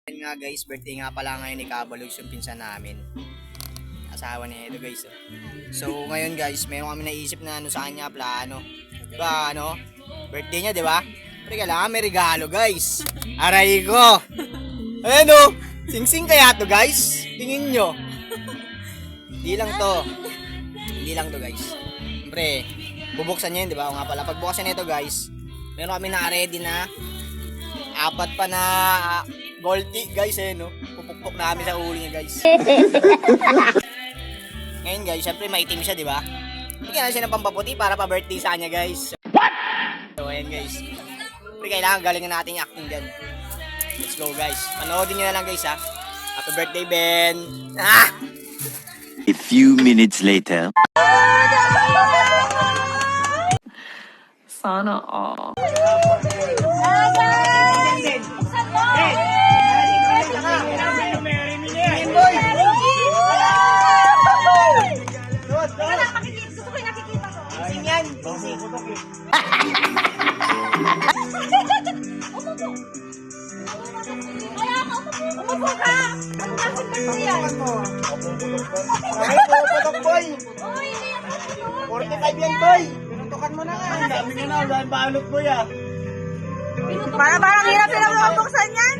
Yan nga guys, birthday nga pala ngayon ni Kabalogs, yung pinsan namin. Asawa niya ito guys. So ngayon guys, mayroon kami naisip na ano sa kanya, plano. Diba ano? Birthday niya, di ba? Pero kailangan may regalo guys. Aray ko! Ayan o! Sing-sing kaya to guys? Tingin nyo. Hindi lang to guys. Siyempre, bubuksan niya yun, di ba? O nga pala, pagbukasan nito guys, meron kami na-ready na 4 pa na gold tea guys no. Pupukpok namin sa ulo niya guys. Ngayon guys, syempre maitim siya, di ba? Bigyan na siya ng pampaputi para pa birthday sa kanya guys. What? So ayan guys. Pero kailangan galingan natin yung acting dyan. Let's go guys. Panoodin nyo na lang guys ha. Happy birthday Ben. Ah! A few minutes later. Sana all. Umupo ka! Ang bakit ba yan? Ay, puputok boy! Uy, 45 yan boy! Pinutukan mo na nga. Ang dami nga na, ang dami balot boy ah. parang hirap silang mabuksan yan.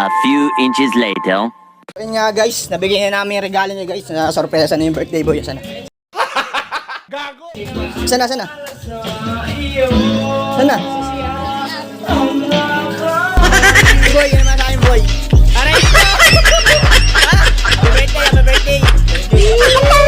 A few inches later. Ayun nga guys, nabigyan na namin yung regalo niya guys. Na-sorpresa na yung birthday boy. Sana? Gago! Sana? Sana? Boy, yun naman sa akin boy. Aray! Happy birthday!